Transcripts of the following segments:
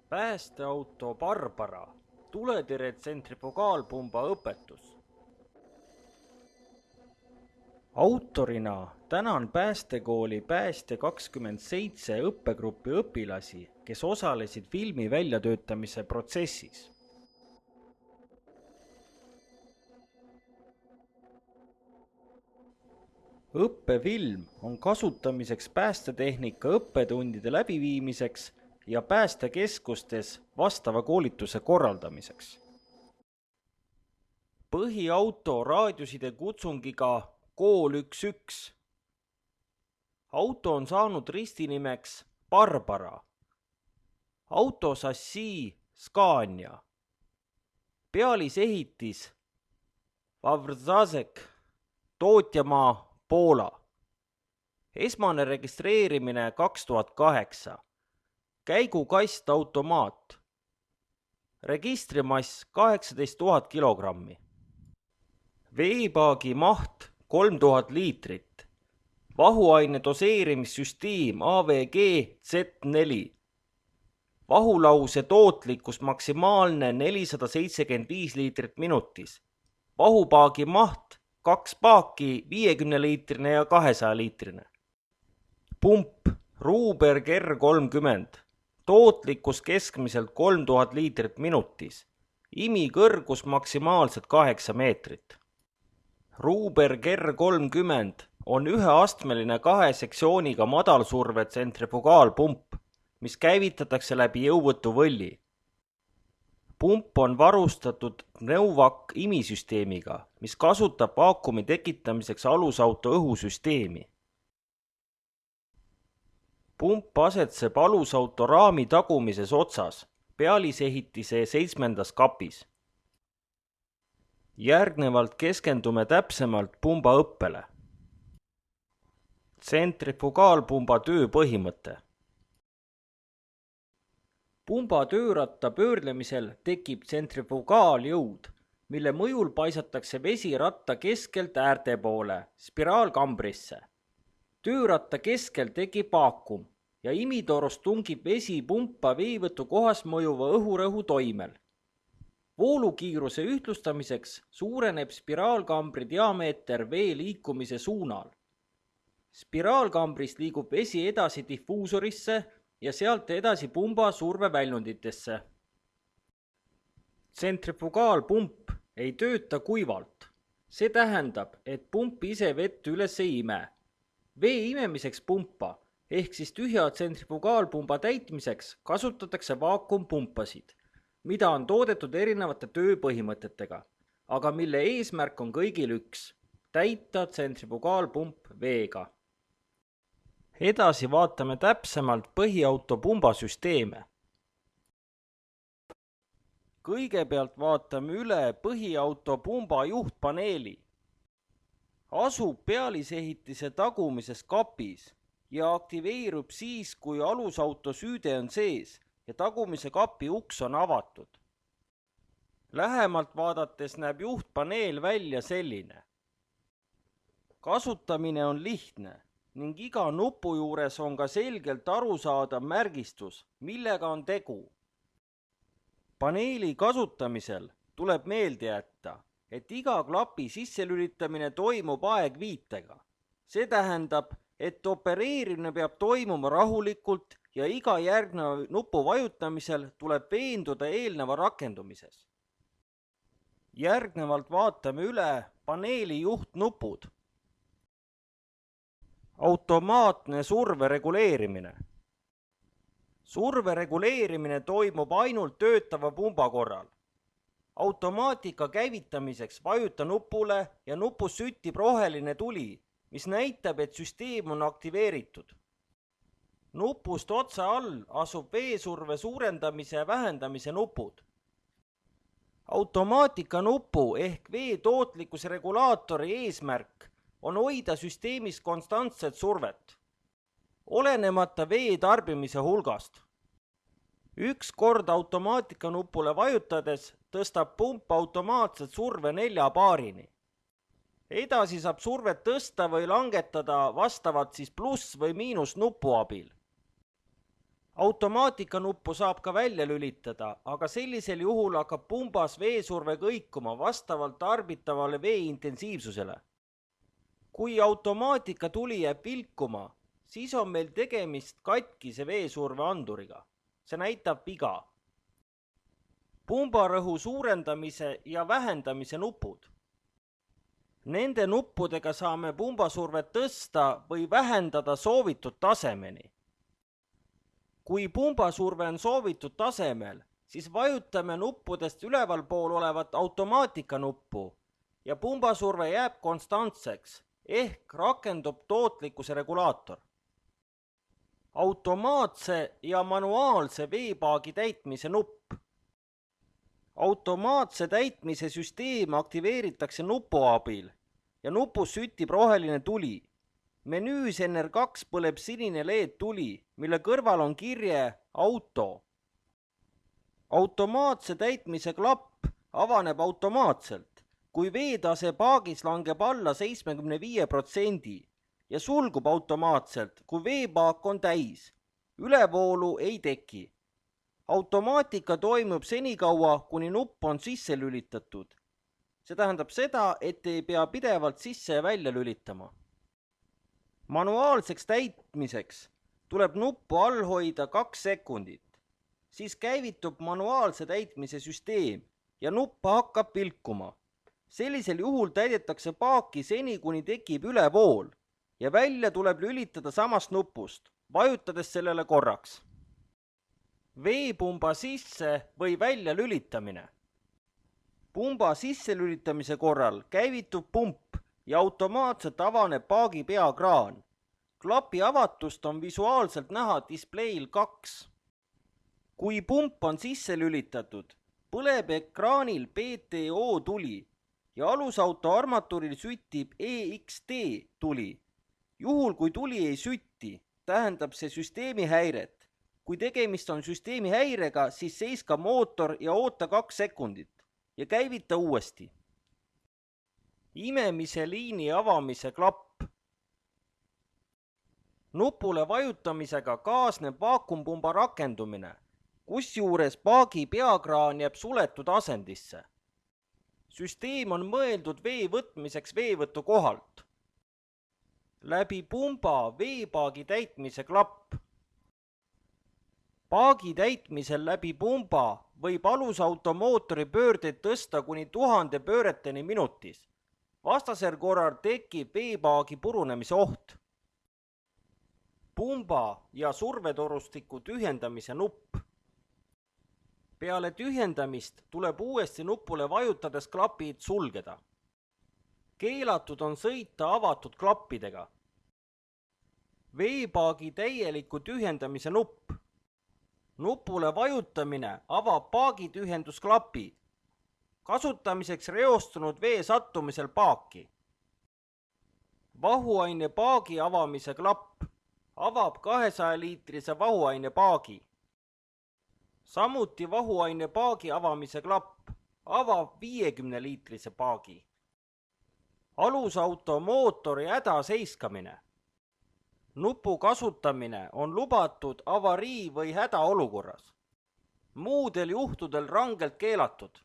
Päästeauto Barbara, tuletõrje tsentrifugaalpumba õpetus. Autorina tänan päästekooli Päästja 27 õppegrupi õpilasi, kes osalesid filmi väljatöötamise protsessis. Õppefilm on kasutamiseks päästetehnika õppetundide läbiviimiseks ja päästekeskustes vastava koolituse korraldamiseks. Põhiauto raadioside kutsungiga Kool 11. Auto on saanud ristinimeks Barbara. Auto sassii Scania. Pealisehitis Wawrzazek, tootjamaa Poola. Esmane registreerimine 2008. Käigukast automaat. Registrimass 18 000 kilogrammi. Veepaagi maht 3000 liitrit. Vahuaine doseerimissüsteem AVG Z4. Vahulause tootlikkus maksimaalne 475 liitrit minutis. Vahupaagi maht 2 paaki 50-liitrine ja 200-liitrine. Pump Ruberg R30. Tootlikkus keskmiselt 3000 liitrit minutis. Imi kõrgus maksimaalselt 8 meetrit. Ruberg R30 on üheastmeline 2 sektsiooniga madalsurve tsentrifugaalpump, mis käivitatakse läbi jõuvõtuvõlli. Pump on varustatud Pneuvac imisüsteemiga, mis kasutab vaakumi tekitamiseks alusauto õhusüsteemi. Pump asetseb alusauto raami tagumises otsas, pealisehitise 7. kapis. Järgnevalt keskendume täpsemalt pumba õppele. Tsentrifugaalpumba töö põhimõte. Pumba tööratta pöörlemisel tekib tsentrifugaaljõud, mille mõjul paisatakse vesi ratta keskelt äärte poole, spiraalkambrisse. Tööratta keskel tekib vaakum ja imitorust tungib vesi pumpa veevõtu kohas mõjuva õhurõhu toimel. Voolukiiruse ühtlustamiseks suureneb spiraalkambri diameeter vee liikumise suunal. Spiraalkambrist liigub vesi edasi diffuusorisse ja sealt edasi pumba surveväljunditesse. Tsentrifugaalpump ei tööta kuivalt. See tähendab, et pump ise vett üles ei ime. Vee imemiseks pumpa ehk siis tühja tsentrifugaalpumba täitmiseks kasutatakse vaakumpumpasid, mida on toodetud erinevate tööpõhimõtetega, aga mille eesmärk on kõigil üks – täita tsentrifugaalpump veega. Edasi vaatame täpsemalt põhiauto pumbasüsteeme. Kõigepealt vaatame üle põhiauto pumba juhtpaneeli. Asub pealisehitise tagumises kapis ja aktiveerub siis, kui alusauto süüde on sees ja tagumise kapi uks on avatud. Lähemalt vaadates näeb juhtpaneel välja selline. Kasutamine on lihtne ning iga nupu juures on ka selgelt arusaadav märgistus, millega on tegu. Paneeli kasutamisel tuleb meelde jätta, et iga klapi sisselülitamine toimub aegviitega. See tähendab, et opereerimine peab toimuma rahulikult ja iga järgneva nupu vajutamisel tuleb veenduda eelneva rakendumises. Järgnevalt vaatame üle paneeli juhtnupud. Automaatne surve reguleerimine. Surve reguleerimine toimub ainult töötava pumba korral. Automaatika käivitamiseks vajuta nupule ja nupus süttib roheline tuli, mis näitab, et süsteem on aktiveeritud. Nupust otsa all asub veesurve suurendamise ja vähendamise nupud. Automaatika nupu ehk vee tootlikkuse regulaatori eesmärk on hoida süsteemis konstantset survet, olenemata vee tarbimise hulgast. Üks kord automaatika nupule vajutades tõstab pump automaatselt surve 4 baarini. Edasi saab survet tõsta või langetada vastavalt siis pluss- või miinusnupu abil. Automaatika-nuppu saab ka välja lülitada, aga sellisel juhul hakkab pumbas veesurve kõikuma vastavalt tarbitavale vee intensiivsusele. Kui automaatikatuli jääb vilkuma, siis on meil tegemist katkise veesurve anduriga. See näitab viga. Pumbarõhu suurendamise ja vähendamise nupud. Nende nuppudega saame pumbasurvet tõsta või vähendada soovitud tasemeni. Kui pumbasurve on soovitud tasemel, siis vajutame nuppudest ülevalpool olevat automaatika-nuppu ja pumbasurve jääb konstantseks ehk rakendub tootlikkuse regulaator. Automaatse ja manuaalse veepaagi täitmise nupp. Automaatse täitmise süsteem aktiveeritakse nupu abil ja nupus süttib roheline tuli. Menüüs NR2 põleb sinine LED-tuli, mille kõrval on kirje auto. Automaatse täitmise klapp avaneb automaatselt, kui veetase paagis langeb alla 75% ja sulgub automaatselt, kui veepaak on täis. Ülevoolu ei teki. Automaatika toimub senikaua, kuni nupp on sisse lülitatud. See tähendab seda, et ei pea pidevalt sisse ja välja lülitama. Manuaalseks täitmiseks tuleb nuppu all hoida 2 sekundit. Siis käivitub manuaalse täitmise süsteem ja nupp hakkab vilkuma. Sellisel juhul täidetakse paaki seni, kuni tekib ülevool ja välja tuleb lülitada samast nupust, vajutades sellele korraks. Veepumba sisse või välja lülitamine. Pumba sisse lülitamise korral käivitub pump ja automaatselt avaneb paagi peakraan. Klapi avatust on visuaalselt näha displeil 2. Kui pump on sisse lülitatud, põleb ekraanil PTO tuli ja alusauto armatuuril süttib EXT tuli. Juhul kui tuli ei sütti, tähendab see süsteemi häiret. Kui tegemist on süsteemi häirega, siis seiska mootor ja oota 2 sekundit ja käivita uuesti. Imemise liini avamise klapp. Nupule vajutamisega kaasneb vaakumpumba rakendumine, kusjuures paagi peakraan jääb suletud asendisse. Süsteem on mõeldud vee võtmiseks veevõtu kohalt. Läbi pumba veepaagi täitmise klapp. Paagi täitmisel läbi pumba võib alusautomootori pöördeid tõsta kuni 1000 pööreteni minutis. Vastasel korral tekib veepaagi purunemise oht. Pumba ja survetorustiku tühjendamise nupp. Peale tühjendamist tuleb uuesti nupule vajutades klapid sulgeda. Keelatud on sõita avatud klappidega. Veepaagi täieliku tühjendamise nupp. Nupule vajutamine avab paagi tühjendusklapi, kasutamiseks reostunud vee sattumisel paaki. Vahuaine paagi avamise klapp avab 200-liitrise vahuaine paagi. Samuti vahuaine paagi avamise klapp avab 50-liitrise paagi. Alusauto mootori hädaseiskamine. Nupu kasutamine on lubatud avarii või hädaolukorras. Muudel juhtudel rangelt keelatud.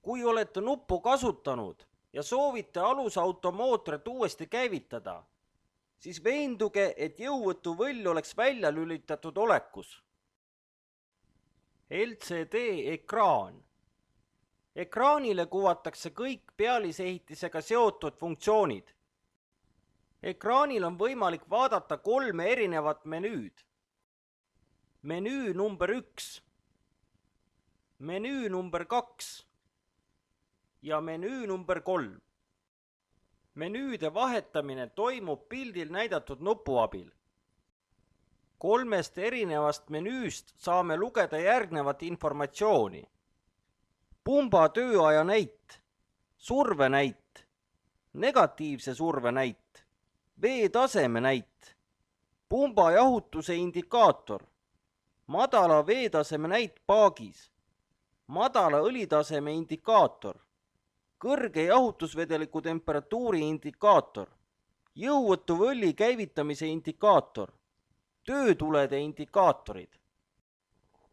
Kui olete nuppu kasutanud ja soovite alusauto mootorit uuesti käivitada, siis veenduge, et jõuvõtuvõll oleks välja lülitatud olekus. LCD ekraan. Ekraanile kuvatakse kõik pealisehitisega seotud funktsioonid. Ekraanil on võimalik vaadata 3 erinevat menüüd. Menüü number 1, menüü number 2 ja menüü number 3. Menüüde vahetamine toimub pildil näidatud nupu abil. 3 erinevast menüüst saame lugeda järgnevat informatsiooni. Pumba tööaja näit, survenäit, negatiivse surve näit, veetaseme näit, pumba jahutuse indikaator, madala veetaseme näit paagis, madala õlitaseme indikaator, kõrge jahutusvedeliku temperatuuri indikaator, jõuvõtuvõlli käivitamise indikaator, töötulede indikaatorid.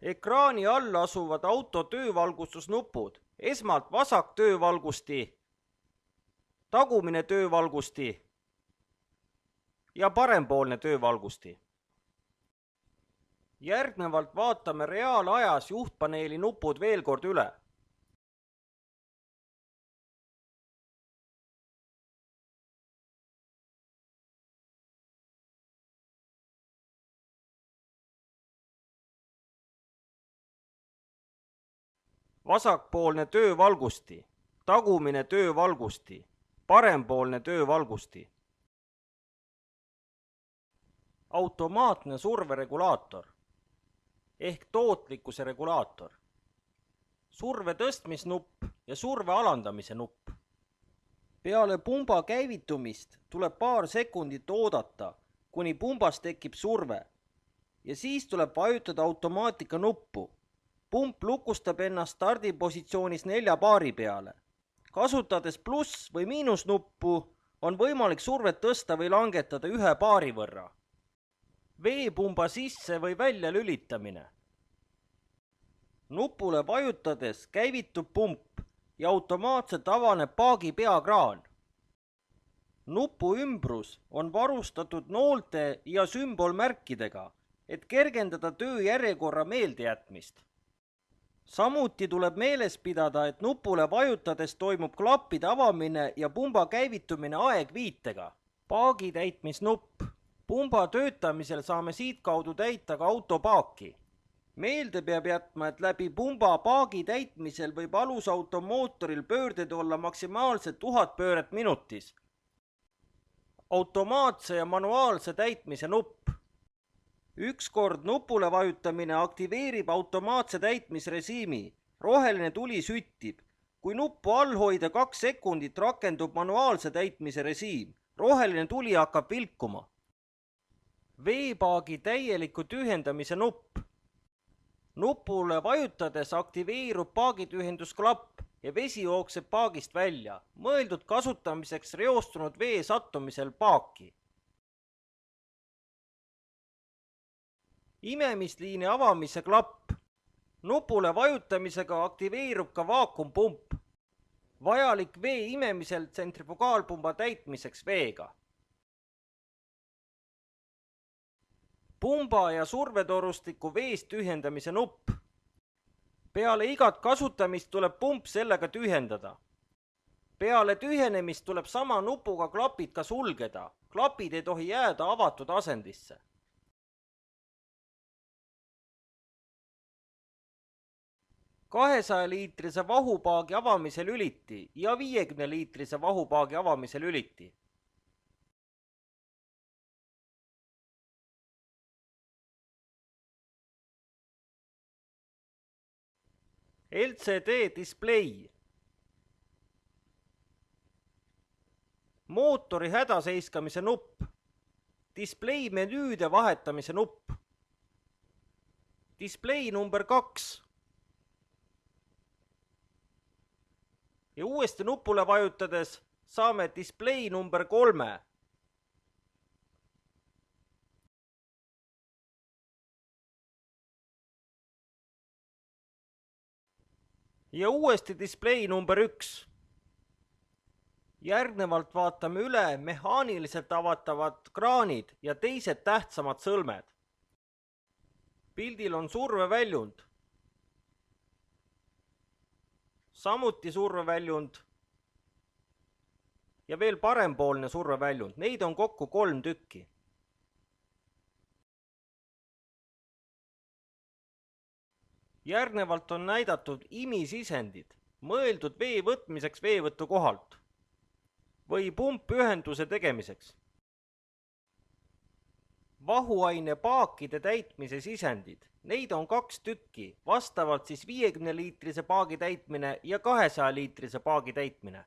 Ekraani all asuvad auto töövalgustusnupud, esmalt vasak töövalgusti, tagumine töövalgusti ja parempoolne töövalgusti. Järgnevalt vaatame reaalajas juhtpaneeli nupud veel kord üle. Vasakpoolne töövalgusti, tagumine töövalgusti, parempoolne töövalgusti. Automaatne surveregulaator ehk tootlikkuse regulaator, surve tõstmisnupp ja surve alandamise nupp. Peale pumba käivitumist tuleb paar sekundit oodata, kuni pumbas tekib surve ja siis tuleb vajutada automaatika nuppu. Pump lukustab ennast stardipositsioonis 4 paari peale. Kasutades pluss- või miinusnuppu on võimalik survet tõsta või langetada 1 paari võrra. Veepumba sisse või välja lülitamine. Nupule vajutades käivitub pump ja automaatselt avaneb paagi peakraan. Nupu ümbrus on varustatud noolte ja sümbolmärkidega, et kergendada tööjärjekorra meeldejätmist. Samuti tuleb meeles pidada, et nupule vajutades toimub klappide avamine ja pumba käivitumine aegviitega. Paagi täitmisnupp. Pumba töötamisel saame siitkaudu täita ka autopaaki. Meelde peab jätma, et läbi pumba paagi täitmisel võib alusautomootoril pöörded olla maksimaalselt 1000 pööret minutis. Automaatse ja manuaalse täitmise nupp. Ükskord nupule vajutamine aktiveerib automaatse täitmisrežiimi. Roheline tuli süttib. Kui nuppu all hoida 2 sekundit, rakendub manuaalse täitmise režiim. Roheline tuli hakkab vilkuma. Veepaagi täieliku tühjendamise nupp. Nupule vajutades aktiveerub paagitühjendusklapp ja vesi jookseb paagist välja, mõeldud kasutamiseks reostunud vee sattumisel paaki. Imemisliini avamise klapp. Nupule vajutamisega aktiveerub ka vaakumpump, vajalik vee imemisel tsentrifugaalpumba täitmiseks veega. Pumba ja survetorustiku veest tühjendamise nupp. Peale igat kasutamist tuleb pump sellega tühjendada. Peale tühjenemist tuleb sama nupuga klapid ka sulgeda. Klapid ei tohi jääda avatud asendisse. 200-liitrise vahupaagi avamise lüliti ja 50-liitrise vahupaagi avamise lüliti. LCD display. Mootori hädaseiskamise nupp. Display menüüde vahetamise nupp. Display number 2. Ja uuesti nupule vajutades saame display number 3. Ja uuesti display number 1. Järgnevalt vaatame üle mehaaniliselt avatavad kraanid ja teised tähtsamad sõlmed. Pildil on surveväljund. Samuti surveväljund ja veel parempoolne surveväljund. Neid on kokku 3 tükki. Järgnevalt on näidatud imisisendid, mõeldud vee võtmiseks veevõtu kohalt või pumpühenduse tegemiseks. Vahuaine paakide täitmise sisendid. Neid on 2 tükki, vastavalt siis 50-liitrise paagi täitmine ja 200-liitrise paagi täitmine.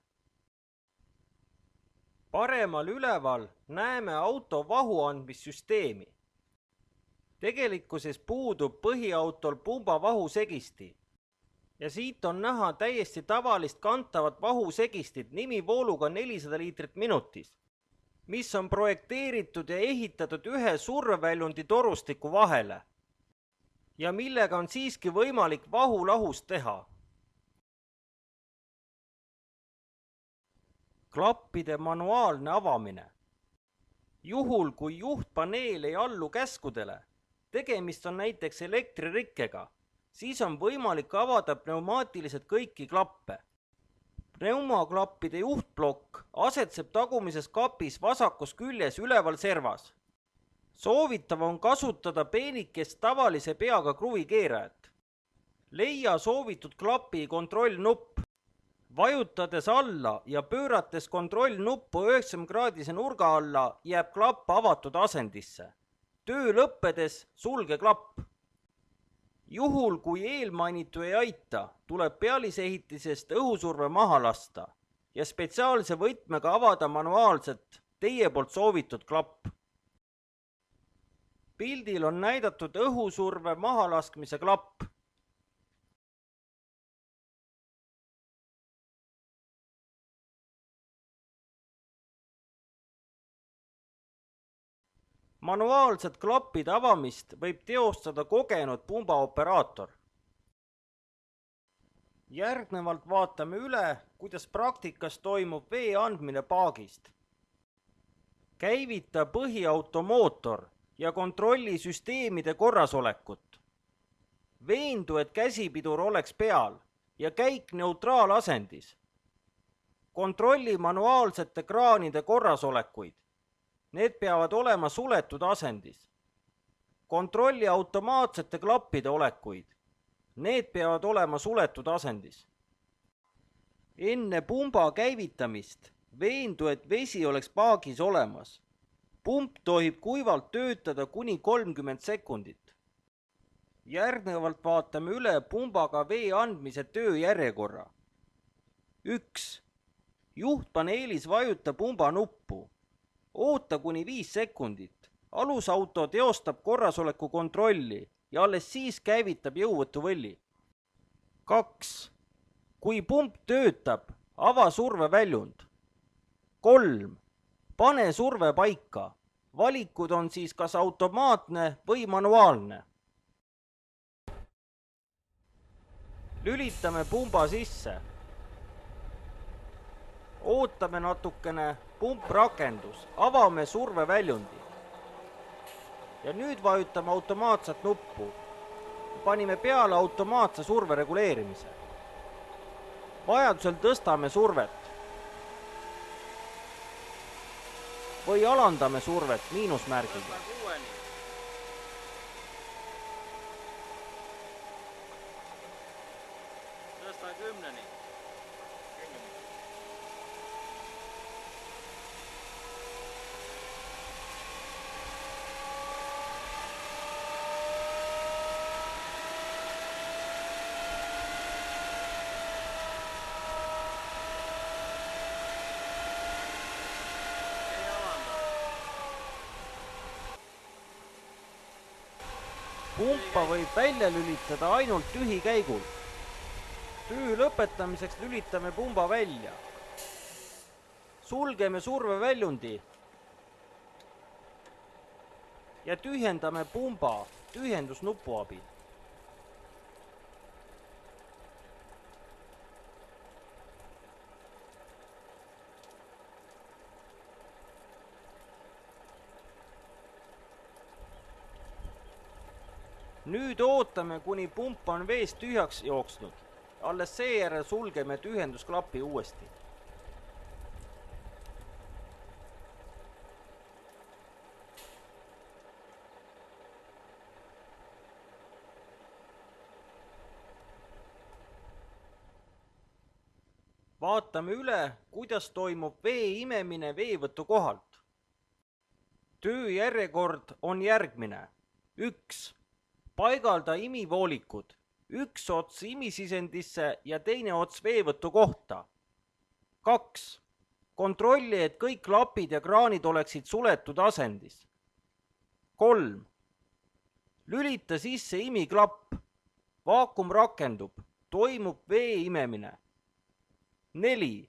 Paremal üleval näeme auto vahuandmissüsteemi. Tegelikkuses puudub põhiautol pumba vahusegisti. ja siit on näha täiesti tavalist kantavat vahusegistit nimivooluga 400 liitrit minutis, mis on projekteeritud ja ehitatud ühe surveväljundi torustiku vahele ja millega on siiski võimalik vahulahust teha. Klappide manuaalne avamine. Juhul, kui juhtpaneel ei allu käskudele, tegemist on näiteks elektririkkega, siis on võimalik avada pneumaatiliselt kõiki klappe. Pneumaklappide juhtplokk asetseb tagumises kapis vasakus küljes üleval servas. Soovitav on kasutada peenikest tavalise peaga kruvikeerajat. Leia soovitud klapi kontrollnupp. Vajutades alla ja pöörates kontrollnuppu 90-kraadise nurga alla jääb klapp avatud asendisse. Töö lõppedes sulge klapp. Juhul, kui eelmainitu ei aita, tuleb pealisehitisest õhusurve maha lasta ja spetsiaalse võtmega avada manuaalselt teie poolt soovitud klapp. Pildil on näidatud õhusurve mahalaskmise klapp. Manuaalset klappide avamist võib teostada kogenud pumbaoperaator. Järgnevalt vaatame üle, kuidas praktikas toimub vee andmine paagist. Käivita põhiautomootor ja kontrolli süsteemide korrasolekut. Veendu, et käsipidur oleks peal ja käik neutraalasendis. Kontrolli manuaalsete kraanide korrasolekuid. Need peavad olema suletud asendis. Kontrolli automaatsete klappide olekuid. Need peavad olema suletud asendis. Enne pumba käivitamist veendu, et vesi oleks paagis olemas. Pump tohib kuivalt töötada kuni 30 sekundit. Järgnevalt vaatame üle pumbaga vee andmise tööjärjekorra. 1. Juhtpaneelis vajuta pumba nuppu. Oota kuni 5 sekundit. Alusauto teostab korrasoleku kontrolli ja alles siis käivitab jõuvõtuvõlli. 2. Kui pump töötab, ava surveväljund. 3. Pane surve paika. Valikud on siis kas automaatne või manuaalne. Lülitame pumba sisse. Ootame natukene, pump rakendus, avame surveväljundi. Ja nüüd vajutame automaatset nuppu. Panime peale automaatse surve reguleerimise. Vajadusel tõstame survet. Või alandame survet miinusmärgiga. Tõsta 10-ni. Pumpa võib välja lülitada ainult tühikäigul. Töö lõpetamiseks lülitame pumba välja. Sulgeme surveväljundi ja tühjendame pumba tühjendusnupu abil. Nüüd ootame, kuni pump on veest tühjaks jooksnud. Alles seejärel sulgeme tühjendusklapi uuesti. Vaatame üle, kuidas toimub vee imemine veevõtu kohalt. Tööjärjekord on järgmine. 1. Paigalda imivoolikud, üks ots imisisendisse ja teine ots veevõtu kohta. 2. Kontrolli, et kõik klapid ja kraanid oleksid suletud asendis. 3. Lülita sisse imiklapp. Vaakum rakendub. toimub vee imemine. 4.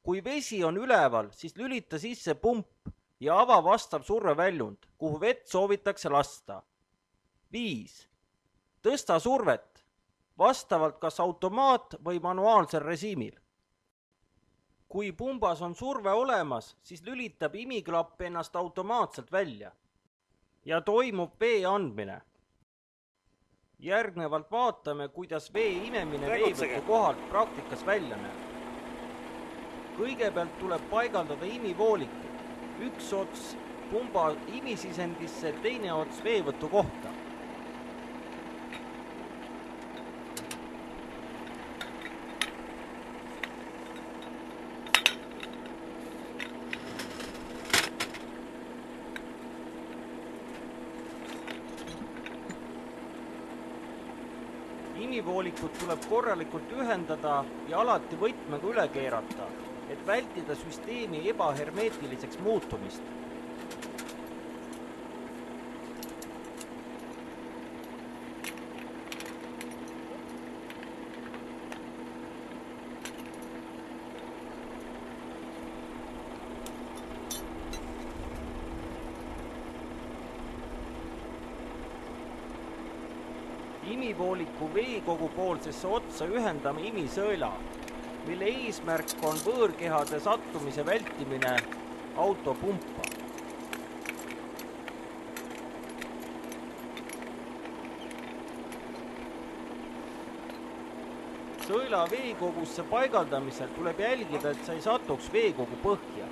Kui vesi on üleval, siis lülita sisse pump ja ava vastav surveväljund, kuhu vett soovitakse lasta. 5. Tõsta survet, vastavalt kas automaat- või manuaalsel režiimil. Kui pumbas on surve olemas, siis lülitab imiklapp ennast automaatselt välja ja toimub vee andmine. Järgnevalt vaatame, kuidas vee imemine veevõtu kohalt praktikas välja näeb. Kõigepealt tuleb paigaldada imivoolikud. Üks ots pumba imisisendisse, teine ots veevõtu kohta. Imivoolikud tuleb korralikult ühendada ja alati võtmega üle keerata, et vältida süsteemi ebahermeetiliseks muutumist. Imivooliku veekogu poolsesse otsa ühendame imisõela, mille eesmärk on võõrkehade sattumise vältimine autopumpa. Sõela veekogusse paigaldamisel tuleb jälgida, et sa ei satuks veekogu põhja.